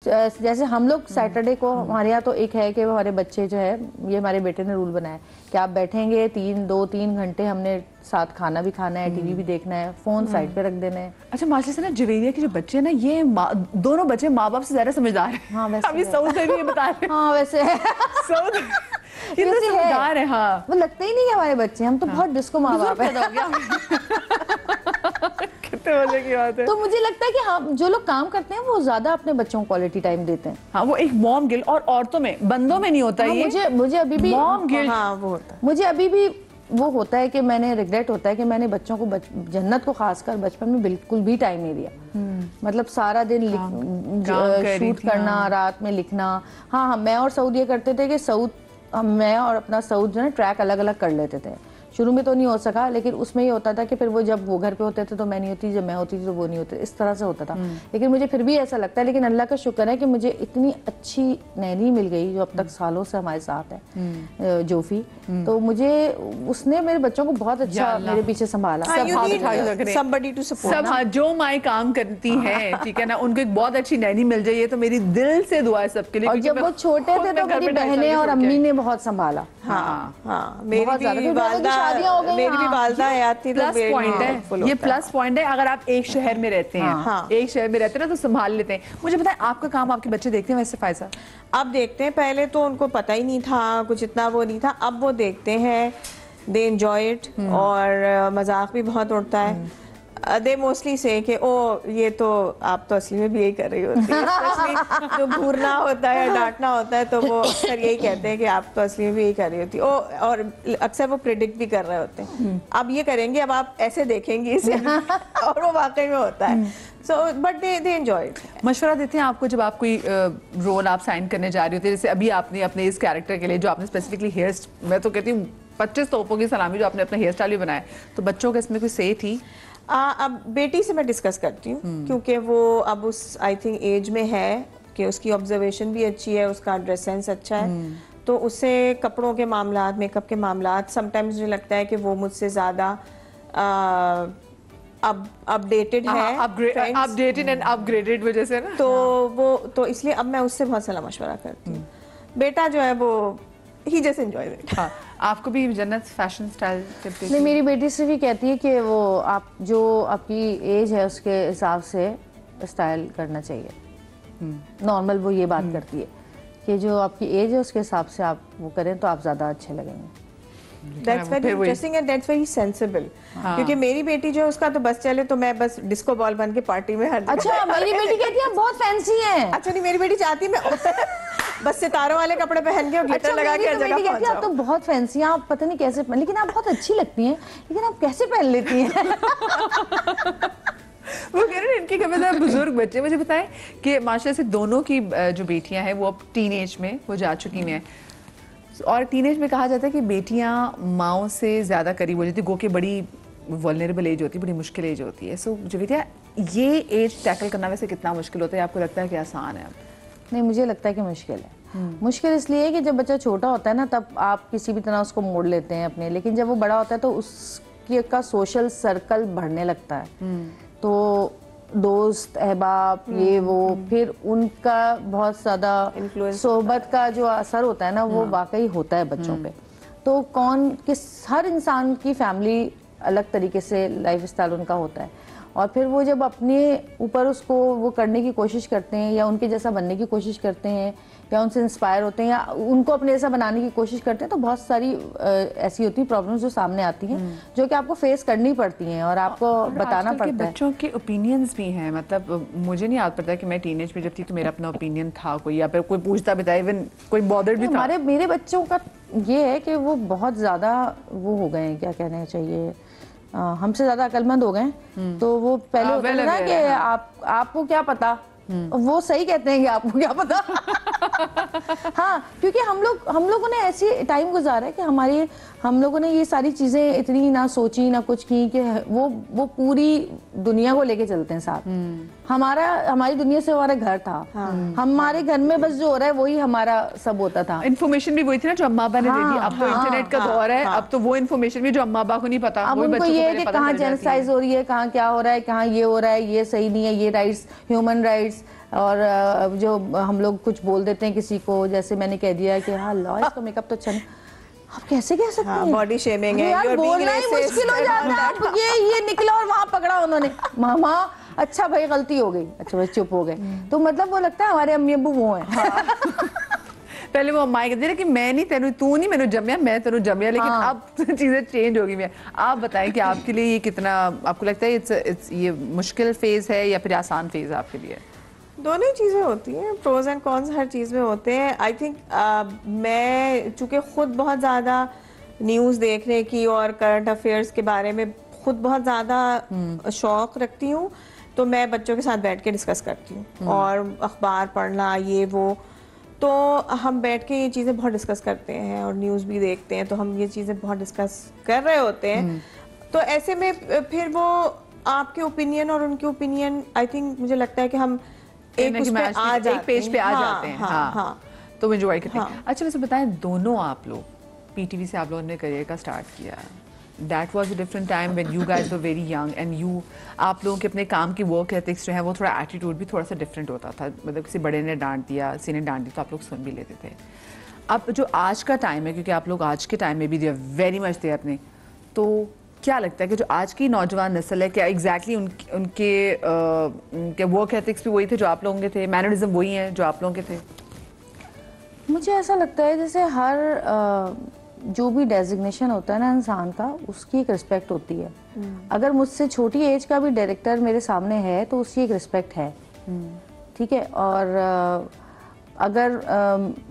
जैसे हम लोग सैटरडे को हमारे यहाँ तो एक है कि हमारे बच्चे जो है, ये हमारे बेटे ने रूल बनाया कि आप बैठेंगे 2-3 घंटे, हमने साथ खाना भी खाना है, टीवी भी देखना है, फोन साइड पे रख देना है। अच्छा माशाल्लाह से ना जवेरिया के जो बच्चे हैं ना, ये दोनों बच्चे माँ बाप से ज्यादा समझदार हैं। हाँ वैसे अभी सऊद भी ये बता रहे हैं। हाँ वैसे सऊद ये तो समझदार है। हाँ वो लगते ही नहीं है हमारे बच्चे, हम तो बहुत डिस्को माँ बाप है। कितने मजे की बात है। तो मुझे लगता है कि हम जो लोग काम करते हैं वो ज्यादा अपने बच्चों को क्वालिटी टाइम देते हैं। हाँ वो एक मॉम गिल्ट, और औरतों में, बंदों में नहीं होता हाँ, ये। मुझे अभी भी मॉम गिल्ट, हाँ वो होता है। मुझे अभी भी वो होता है कि मैंने रिग्रेट होता है कि मैंने बच्चों को जन्नत को खासकर बचपन में बिल्कुल भी टाइम नहीं दिया। मतलब सारा दिन शूट करना, रात में लिखना। हाँ मैं और सऊद ये करते थे कि मैं और अपना सऊद जो है ट्रैक अलग अलग कर लेते थे। शुरू में तो नहीं हो सका, लेकिन उसमें ये होता था कि फिर वो जब वो घर पे होते थे तो मैं नहीं होती, जब मैं होती थी तो वो नहीं होते, इस तरह से होता था। लेकिन मुझे फिर भी ऐसा लगता है, लेकिन अल्लाह का शुक्र है कि मुझे इतनी अच्छी नैनी मिल गई जो अब तक सालों से हमारे साथ है, जोफी। तो मुझे उसने मेरे बच्चों को बहुत अच्छा मेरे पीछे संभाला। सब हाँ जो माएँ काम करती हैं, ठीक है ना, उनको एक बहुत अच्छी नैनी मिल जाए, ये तो मेरी दिल से दुआ है सबके लिए। और जब वो छोटे थे तो मेरी बहनें और अम्मी ने बहुत संभाला। हाँ हाँ मेरी भी वालदा याद थी। प्लस पॉइंट है ये, प्लस पॉइंट है अगर आप एक शहर में रहते हैं। हाँ। एक शहर में रहते हैं ना तो संभाल लेते हैं। मुझे पता है आपका काम आपके बच्चे देखते हैं वैसे फायजा? अब देखते हैं, पहले तो उनको पता ही नहीं था, कुछ इतना वो नहीं था, अब वो देखते हैं, दे एंजॉय इट, और मजाक भी बहुत उड़ता है। दे मोस्टली से कि ओ ये तो आप तो असली में भी यही कर रही होती है। जो घूरना होता है, डांटना होता है, तो वो अक्सर यही कहते हैं कि आप तो असली में भी यही कर रही होती है। और अक्सर वो प्रिडिक्ट भी कर रहे होते हैं, अब ये करेंगे, अब आप ऐसे देखेंगी इसे। और वो वाकई में होता है। So but they enjoy. मशवरा देते हैं आपको जब आप कोई रोल आप साइन करने जा रही होती है, जैसे अभी आपने अपने इस कैरेक्टर के लिए जो आपने स्पेसिफिकली हेयर, मैं तो कहती हूँ 25 तोपों की सलामी जो आपने अपना हेयर स्टाइल भी बनाया, तो बच्चों का इसमें कोई से थी? अब बेटी से मैं डिस्कस करती हूँ, क्योंकि वो अब उस आई थिंक एज में है कि उसकी ऑब्जर्वेशन भी अच्छी है, उसका ड्रेस सेंस अच्छा है, तो उससे कपड़ों के मामलात, मेकअप के मामलात, समटाइम्स मुझे लगता है कि वो मुझसे ज़्यादा अपडेटेड है, अपडेटेड एंड अपग्रेडेड वजह से ना। तो वो तो इसलिए अब मैं उससे बहुत सलाह मशवरा करती हूँ। बेटा जो है वो ही जस्ट एंजॉय इट। हाँ, आपको भी जन्नत फैशन स्टाइल करती नहीं, मेरी बेटी से भी कहती है कि वो आप जो आपकी एज है उसके हिसाब से स्टाइल करना चाहिए। नॉर्मल वो ये बात करती है कि जो आपकी एज है उसके हिसाब से आप वो करें तो आप ज़्यादा अच्छे लगेंगे। That's very interesting and that's very sensible। क्योंकि मेरी बेटी जो है उसका तो बस चले तो मैं बस डिस्को बॉल बन के पार्टी में हर अच्छा, मेरी बेटी कहती है बहुत फैंसी है। अच्छा नहीं, मेरी बेटी चाहती है मैं बस सितारों वाले कपड़े पहन के और ग्लिटर लगा के हर जगह पहुंच जाऊं। आप तो बहुत फैंसी हैं, आप पता नहीं कैसे, लेकिन आप बहुत अच्छी लगती हैं, लेकिन आप कैसे पहन लेती हैं? वो कह रहे हैं इनके घर में बुजुर्ग बच्चे। मुझे बताएं कि माशाल्लाह से दोनों की जो बेटियां हैं वो अब टीनेज में वो जा चुकी हैं, और टीनेज में कहा जाता है कि बेटियां माओं से ज़्यादा करीब हो जाती, गो के बड़ी वल्नरेबल एज होती है, बड़ी मुश्किल एज होती है। सो जवेरिया, ये एज टैकल करना वैसे कितना मुश्किल होता है? आपको लगता है कि आसान है? अब नहीं, मुझे लगता है कि मुश्किल है। मुश्किल इसलिए है कि जब बच्चा छोटा होता है ना तब आप किसी भी तरह उसको मोड़ लेते हैं अपने, लेकिन जब वो बड़ा होता है तो उसकी का सोशल सर्कल बढ़ने लगता है, तो दोस्त अहबाब ये वो, फिर उनका बहुत ज़्यादा सोहबत का जो असर होता है ना वो वाकई होता है बच्चों पे। तो हर इंसान की फैमिली अलग तरीके से लाइफ स्टाइल उनका होता है, और फिर वो जब अपने ऊपर उसको वो करने की कोशिश करते हैं या उनके जैसा बनने की कोशिश करते हैं या उनसे इंस्पायर होते हैं या उनको अपने जैसा बनाने की कोशिश करते हैं, तो बहुत सारी ऐसी होती है प्रॉब्लम्स जो सामने आती हैं जो कि आपको फेस करनी पड़ती हैं और आपको बताना पड़ता है। बच्चों के ओपिनियंस भी हैं, मतलब मुझे नहीं याद पड़ता कि मैं टीनेज में जब थी तो मेरा अपना ओपिनियन था कोई, या फिर कोई पूछता भी था, इवन कोई बॉदर्ड भी था। मेरे बच्चों का ये है कि वो बहुत ज़्यादा वो हो गए हैं, क्या कहना चाहिए, हमसे ज्यादा अकलमंद हो गए। तो वो पहले होता था ना कि आपको क्या पता, वो सही कहते हैं कि आपको क्या पता। हाँ, क्योंकि हम लोगों ने ऐसी टाइम गुजारा है कि हम लोगों ने ये सारी चीजें इतनी ना सोची ना कुछ की कि वो पूरी दुनिया को लेके चलते हैं साथ। हमारी दुनिया से हमारा घर था। हमारे घर में बस जो हो रहा है वही हमारा सब होता था। इन्फॉर्मेशन भी वही थी ना जो अम्मा अब्बा ने दे दी। अब तो इंटरनेट का दौर है, अब तो वो इन्फॉर्मेशन भी जो अम्मा अब्बा को नहीं पता, अब उनको ये है कि कहाँ जेनोसाइड हो रही है, कहाँ क्या हो रहा है, कहाँ ये हो रहा है, ये सही नहीं है, ये राइट्स, ह्यूमन राइट्स। और जो हम लोग कुछ बोल देते हैं किसी को, जैसे मैंने कह दिया कि हाँ लॉ इसका मेकअप तो अच्छा, आप कैसे कह सकते हैं? बॉडी शेमिंग है, यार बोलना ही मुश्किल हो जाता है। अब ये निकला और वहाँ पकड़ा उन्होंने, मामा अच्छा भाई गलती हो गई, अच्छा भाई चुप हो गए। तो मतलब वो लगता है हमारे अम्मी अब्बू वो हैं। पहले वो अम्मा कहती थी कि मैं नहीं तेनू, तू नहीं मैंने जमिया, मैं तेनू जमिया, लेकिन अब चीजें चेंज हो गई हैं। आप बताएं कि आपके लिए ये कितना, आपको लगता है इट्स ये मुश्किल फेज है या फिर आसान फेज है आपके लिए? दोनों चीज़ें होती हैं, प्रोज एंड कॉन्स हर चीज़ में होते हैं। आई थिंक मैं चूँकि खुद बहुत ज़्यादा न्यूज़ देखने की और करंट अफेयर्स के बारे में खुद बहुत ज़्यादा शौक़ रखती हूँ, तो मैं बच्चों के साथ बैठ के डिस्कस करती हूँ और अखबार पढ़ना ये वो, तो हम बैठ के ये चीज़ें बहुत डिस्कस करते हैं और न्यूज़ भी देखते हैं, तो हम ये चीज़ें बहुत डिस्कस कर रहे होते हैं। तो ऐसे में फिर वो आपके ओपिनियन और उनके ओपिनियन, आई थिंक मुझे लगता है कि हम एक पेज पे आ जाते हैं। हाँ, तो एंजॉय करते हैं। अच्छा वैसे बताएं, दोनों आप लोग पीटीवी से आप लोगों ने करियर का स्टार्ट किया, that was a different time when you guys were very young and you, आप लोगों के अपने काम की वर्क एथिक्स जो है वो थोड़ा एटीट्यूड भी थोड़ा सा डिफरेंट होता था, मतलब किसी बड़े ने डांट दिया, किसी ने डांट दी तो आप लोग सुन भी लेते थे। अब जो आज का टाइम है, क्योंकि आप लोग आज के टाइम में भी दे आर वेरी मच थे अपने, तो क्या लगता है कि जो आज की नौजवान नस्ल है, क्या एग्जैक्टली उनके वर्क एथिक्स भी वही थे जो आप लोगों के थे, मैनरिज्म वही हैं जो आप लोगों के थे? मुझे ऐसा लगता है जैसे हर जो भी डेजिग्नेशन होता है ना इंसान का, उसकी एक रिस्पेक्ट होती है। अगर मुझसे छोटी एज का भी डायरेक्टर मेरे सामने है तो उसकी एक रिस्पेक्ट है, ठीक है। और अगर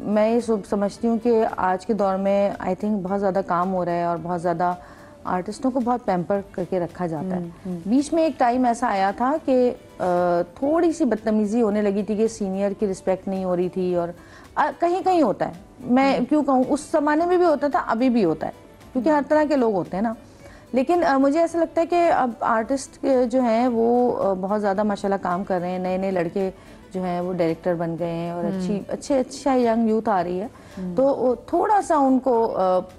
मैं ये समझती हूँ कि आज के दौर में आई थिंक बहुत ज़्यादा काम हो रहा है और बहुत ज़्यादा आर्टिस्टों को बहुत पैम्पर करके रखा जाता है। बीच में एक टाइम ऐसा आया था कि थोड़ी सी बदतमीज़ी होने लगी थी कि सीनियर की रिस्पेक्ट नहीं हो रही थी, और कहीं कहीं होता है, मैं क्यों कहूँ, उस ज़माने में भी होता था, अभी भी होता है, क्योंकि हर तरह के लोग होते हैं ना। लेकिन मुझे ऐसा लगता है कि अब आर्टिस्ट जो हैं वो बहुत ज़्यादा माशाल्लाह काम कर रहे हैं, नए नए लड़के जो हैं वो डायरेक्टर बन गए हैं और अच्छा यंग यूथ आ रही है। तो थोड़ा सा उनको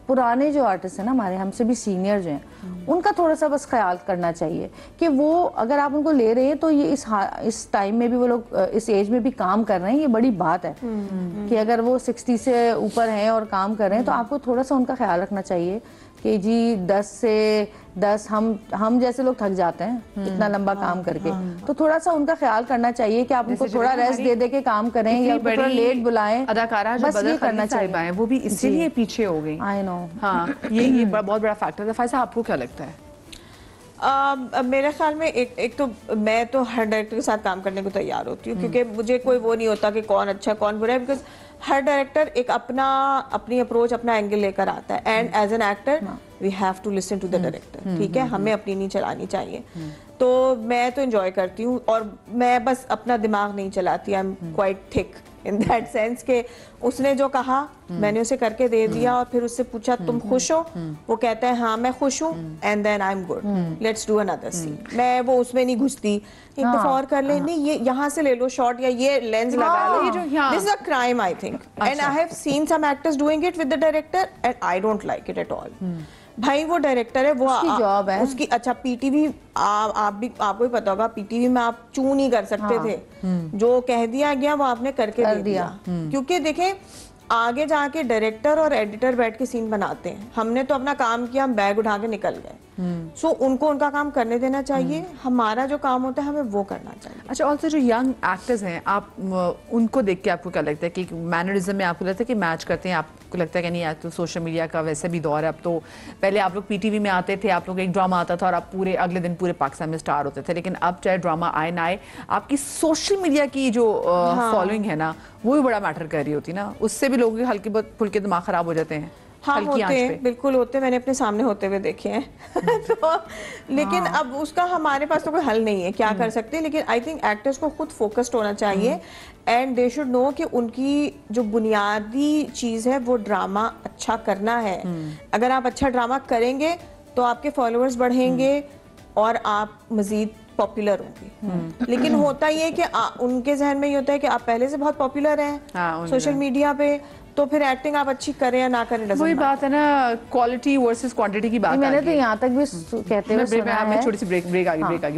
पुराने जो आर्टिस्ट हैं ना हमारे, हमसे भी सीनियर जो हैं, उनका थोड़ा सा बस ख्याल करना चाहिए कि वो अगर आप उनको ले रहे हैं तो ये इस टाइम में भी वो लोग इस एज में भी काम कर रहे हैं, ये बड़ी बात है कि अगर वो 60 से ऊपर हैं और काम कर रहे हैं तो आपको थोड़ा सा उनका ख्याल रखना चाहिए कि जी 10 से 10 हम जैसे लोग थक जाते हैं इतना लंबा काम करके, तो थोड़ा सा उनका ख्याल करना चाहिए कि आप उनको थोड़ा रेस्ट दे के काम करें या थोड़ा लेट बुलाएं। अदाकारा जो बदर करना चाहिए वो भी इसीलिए पीछे हो गई। आई नो, हाँ, ये बहुत बड़ा फैक्टर है। फायसा आपको क्या लगता है? मेरे ख्याल में एक तो मैं तो हर डायरेक्टर के साथ काम करने को तैयार होती हूँ, क्योंकि मुझे कोई वो नहीं होता कि कौन अच्छा कौन बुरा है, बिकॉज हर डायरेक्टर एक अपनी अप्रोच, अपना एंगल लेकर आता है, and as an actor we have to listen to the director, ठीक है, हमें अपनी नहीं चलानी चाहिए। तो मैं तो एंजॉय करती हूँ और मैं बस अपना दिमाग नहीं चलाती, I am quite thick in that sense के उसने जो कहा मैंने उसे करके दे दिया और फिर उससे पूछा तुम खुश हो, वो कहता है हाँ मैं खुश हूँ, and then I am good, let's do another scene. मैं वो उसमें नहीं घुसती, एक दफा और कर ले, नहीं ये यहाँ से ले लो शॉट या ये लेंस लगा लो, this is a crime I think, and I have seen some actors doing it with the director and I don't like it at all. भाई वो डायरेक्टर है, वो उसकी जॉब है उसकी। अच्छा पीटीवी आपको भी पता होगा, पीटीवी में आप चू नहीं कर सकते थे, जो कह दिया गया वो आपने करके दे दिया। क्योंकि देखें आगे जाके डायरेक्टर और एडिटर बैठ के सीन बनाते हैं, हमने तो अपना काम किया, हम बैग उठा के निकल गए। सो उनको उनका काम करने देना चाहिए, हमारा जो काम होता है हमें वो करना चाहिए। अच्छा, ऑल्सो जो यंग एक्टर्स हैं, आप उनको देख के आपको क्या लगता है कि मैनरिज्म में आपको लगता है कि मैच करते हैं? आपको लगता है कि नहीं, आज तो सोशल मीडिया का वैसे भी दौर है, अब तो पहले आप लोग पीटीवी में आते थे, आप लोग एक ड्रामा आता था और आप पूरे अगले दिन पूरे पाकिस्तान में स्टार होते थे, लेकिन अब चाहे ड्रामा आए ना आए, आपकी सोशल मीडिया की जो फॉलोइंग है ना वो भी बड़ा मैटर कर रही होती ना, उससे भी लोगों के हल्के बहुत फुल्के दिमाग खराब हो जाते हैं। हाँ होते हैं, बिल्कुल होते हैं, मैंने अपने सामने होते हुए देखे हैं। तो लेकिन अब उसका हमारे पास तो कोई हल नहीं है, क्या कर सकते हैं। लेकिन आई थिंक एक्टर्स को खुद फोकस्ड होना चाहिए एंड दे शुड नो कि उनकी जो बुनियादी चीज़ है वो ड्रामा अच्छा करना है। अगर आप अच्छा ड्रामा करेंगे तो आपके फॉलोअर्स बढ़ेंगे और आप मजीद पॉपुलर होंगी। लेकिन होता ये है कि उनके जहन में ये होता है कि आप पहले से बहुत पॉपुलर हैं सोशल मीडिया पे, तो फिर एक्टिंग आप अच्छी करें या ना करें, वही बात है ना, क्वालिटी वर्सेस क्वांटिटी की बात। मैंने तो यहाँ तक भी कहते हुए सुना है, छोटी सी ब्रेक आ गई।